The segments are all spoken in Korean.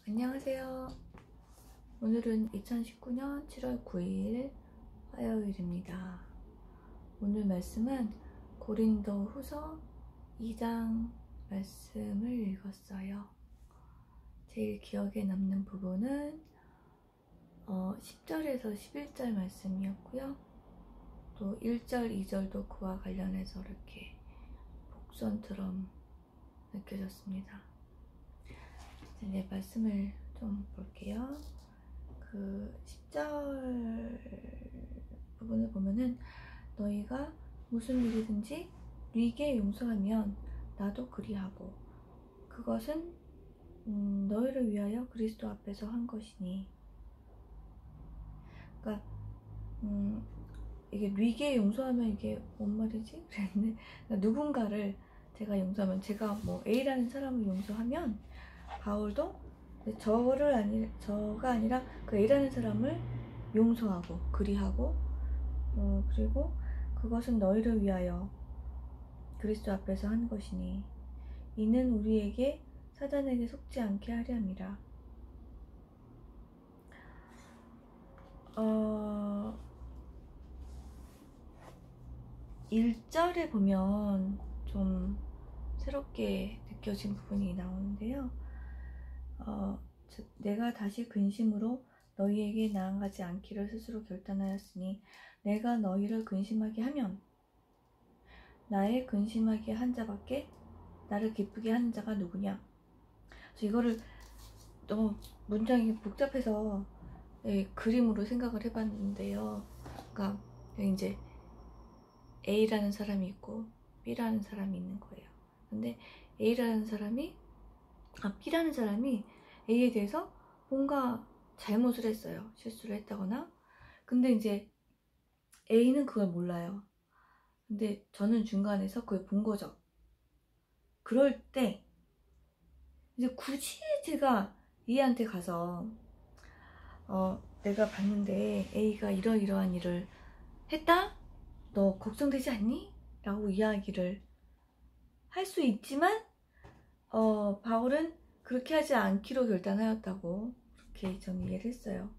안녕하세요. 오늘은 2019년 7월 9일 화요일입니다. 오늘 말씀은 고린도 후서 2장 말씀을 읽었어요. 제일 기억에 남는 부분은 10절에서 11절 말씀이었고요. 또 1절, 2절도 그와 관련해서 이렇게 복선처럼 느껴졌습니다. 이제 말씀을 좀 볼게요. 그 10절 부분을 보면은 너희가 무슨 일이든지 네게 용서하면 나도 그리하고 그것은 너희를 위하여 그리스도 앞에서 한 것이니. 그러니까 이게 네게 용서하면 이게 뭔 말이지? 그랬는데 그러니까 누군가를 제가 용서하면, 제가 뭐 A라는 사람을 용서하면 바울도 저가 아니라 그 A라는 사람을 용서하고 그리하고 그리고 그것은 너희를 위하여 그리스도 앞에서 한 것이니 이는 우리에게 사단에게 속지 않게 하려 함이라. 1절에 보면 좀 새롭게 느껴진 부분이 나오는데요. 내가 다시 근심으로 너희에게 나아가지 않기를 스스로 결단하였으니 내가 너희를 근심하게 하면 나의 근심하게 한 자밖에 나를 기쁘게 하는 자가 누구냐. 그래서 이거를 너무 문장이 복잡해서 그림으로 생각을 해봤는데요. 그러니까 이제 A라는 사람이 있고 B라는 사람이 있는 거예요. 근데 B라는 사람이 A에 대해서 뭔가 잘못을 했어요. 실수를 했다거나. 근데 이제 A는 그걸 몰라요. 근데 저는 중간에서 그걸 본 거죠. 그럴 때 이제 굳이 제가 A한테 가서 내가 봤는데 A가 이러이러한 일을 했다? 너 걱정되지 않니? 라고 이야기를 할 수 있지만 바울은 그렇게 하지 않기로 결단하였다고 그렇게 저는 이해를 했어요.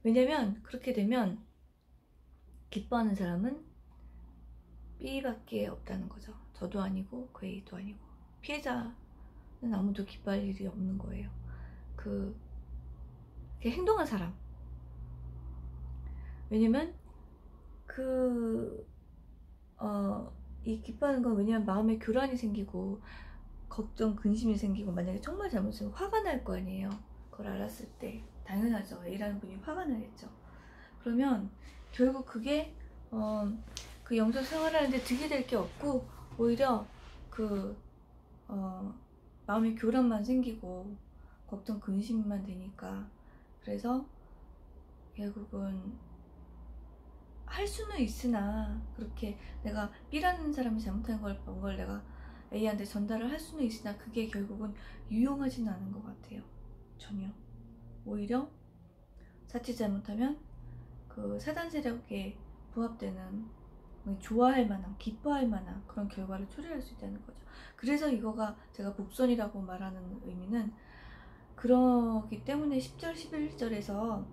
왜냐면 그렇게 되면 기뻐하는 사람은 B밖에 없다는 거죠. 저도 아니고 그 A도 아니고 피해자는 아무도 기뻐할 일이 없는 거예요. 그렇게 행동한 사람. 왜냐면 이 기뻐하는 건 왜냐면 마음에 교란이 생기고 걱정, 근심이 생기고 만약에 정말 잘못했으면 화가 날 거 아니에요. 그걸 알았을 때 당연하죠. A라는 분이 화가 나겠죠. 그러면 결국 그게 그 영적 생활하는데 득이 될 게 없고 오히려 마음의 교란만 생기고 걱정, 근심만 되니까. 그래서 결국은 할 수는 있으나 그렇게 내가 B라는 사람이 잘못한 걸 내가 A한테 전달을 할 수는 있으나 그게 결국은 유용하지는 않은 것 같아요. 전혀. 오히려 자칫 잘못하면 그 사단 세력에 부합되는, 좋아할 만한, 기뻐할 만한 그런 결과를 초래할 수 있다는 거죠. 그래서 이거가 제가 복선이라고 말하는 의미는 그러기 때문에 10절, 11절에서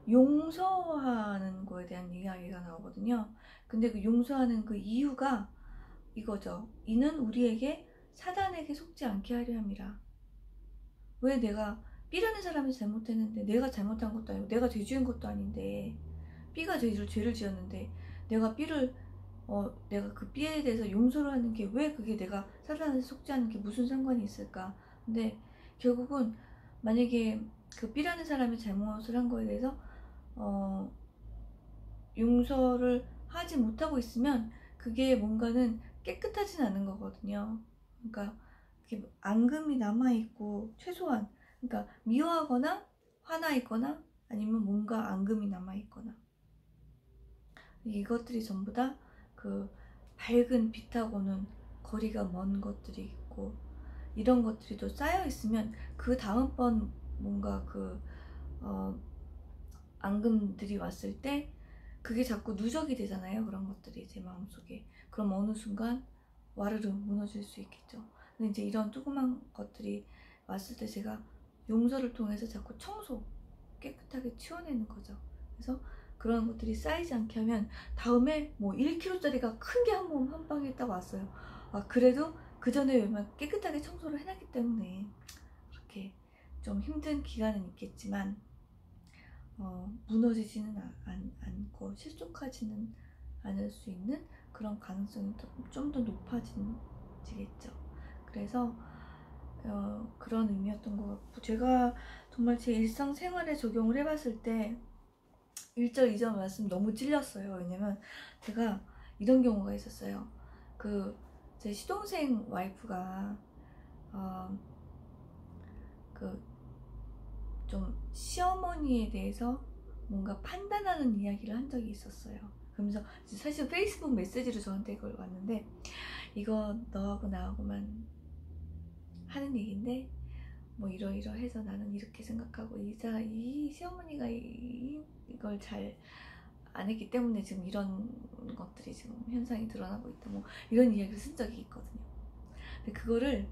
용서하는 거에 대한 이야기가 나오거든요. 근데 그 용서하는 그 이유가 이거죠. 이는 우리에게 사단에게 속지 않게 하려 함이라. 왜 내가 B라는 사람이 잘못했는데, 내가 잘못한 것도 아니고 내가 죄 지은 것도 아닌데, B가 죄를 지었는데 내가 내가 그 B에 대해서 용서를 하는 게 왜 그게 내가 사단한테 속지 않는 게 무슨 상관이 있을까. 근데 결국은 만약에 그 B라는 사람이 잘못을 한 거에 대해서 용서를 하지 못하고 있으면 그게 뭔가는 깨끗하진 않은 거거든요. 그러니까 앙금이 남아있고, 최소한 그러니까 미워하거나 화나 있거나 아니면 뭔가 앙금이 남아있거나, 이것들이 전부 다 그 밝은 빛하고는 거리가 먼 것들이 있고, 이런 것들이 또 쌓여 있으면 그 다음번 뭔가 앙금들이 왔을 때 그게 자꾸 누적이 되잖아요. 그런 것들이 제 마음속에. 그럼 어느 순간 와르르 무너질 수 있겠죠. 근데 이제 이런 조그만 것들이 왔을 때 제가 용서를 통해서 자꾸 깨끗하게 치워내는 거죠. 그래서 그런 것들이 쌓이지 않게 하면 다음에 뭐 1kg짜리가 큰 게 한 방에 딱 왔어요. 그래도 그 전에 왜냐면 깨끗하게 청소를 해놨기 때문에 그렇게 좀 힘든 기간은 있겠지만 무너지지는 않고 실족하지는 않을 수 있는 그런 가능성이 좀 더 높아지겠죠. 그래서 그런 의미였던 것 같고, 제가 정말 제 일상생활에 적용을 해봤을 때 1절 2절 말씀 너무 찔렸어요. 왜냐면 제가 이런 경우가 있었어요. 제 시동생 와이프가 좀 시어머니에 대해서 뭔가 판단하는 이야기를 한 적이 있었어요. 그러면서 사실 페이스북 메시지로 저한테 이걸 왔는데, 이거 너하고 나하고만 하는 얘기인데 뭐 이러이러해서 나는 이렇게 생각하고 이 시어머니가 이걸 잘 안 했기 때문에 지금 이런 것들이 지금 현상이 드러나고 있다, 뭐 이런 이야기를 쓴 적이 있거든요. 근데 그거를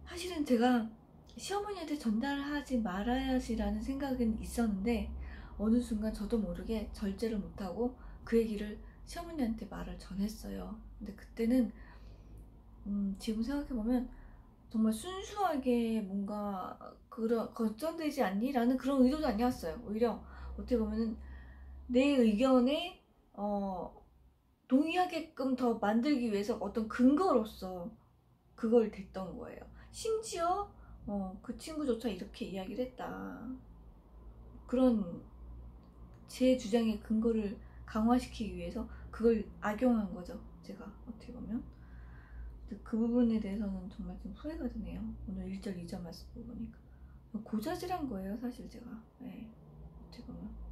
사실은 제가 시어머니한테 전달하지 말아야지라는 생각은 있었는데, 어느 순간 저도 모르게 절제를 못하고 그 얘기를 시어머니한테 말을 전했어요. 근데 그때는 지금 생각해보면 정말 순수하게 뭔가 걱정되지 않니? 라는 그런 의도도 아니었어요. 오히려 어떻게 보면은 내 의견에 동의하게끔 더 만들기 위해서 어떤 근거로서 그걸 댔던 거예요. 심지어 그 친구조차 이렇게 이야기를 했다, 그런 제 주장의 근거를 강화시키기 위해서 그걸 악용한 거죠, 제가 어떻게 보면. 그 부분에 대해서는 정말 좀 후회가 드네요. 오늘 1절 2절 말씀 보니까 고자질한 거예요, 사실 제가. 네, 어떻게 보면.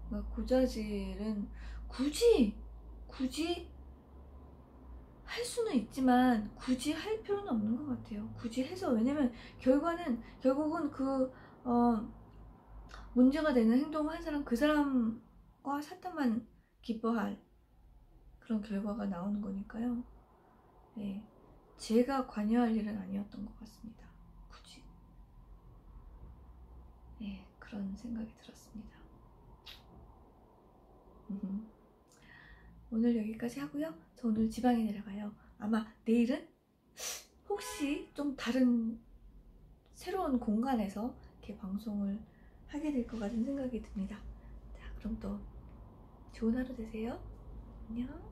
그러니까 고자질은 굳이 할 수는 있지만 굳이 할 필요는 없는 것 같아요. 굳이 해서, 왜냐면 결국은 문제가 되는 행동을 한 사람, 그 사람과 사탄만 기뻐할 그런 결과가 나오는 거니까요. 네, 제가 관여할 일은 아니었던 것 같습니다. 굳이. 네, 그런 생각이 들었습니다. 오늘 여기까지 하고요. 저 오늘 지방에 내려가요. 아마 내일은 혹시 좀 다른 새로운 공간에서 이렇게 방송을 하게 될 것 같은 생각이 듭니다. 자, 그럼 또 좋은 하루 되세요. 안녕.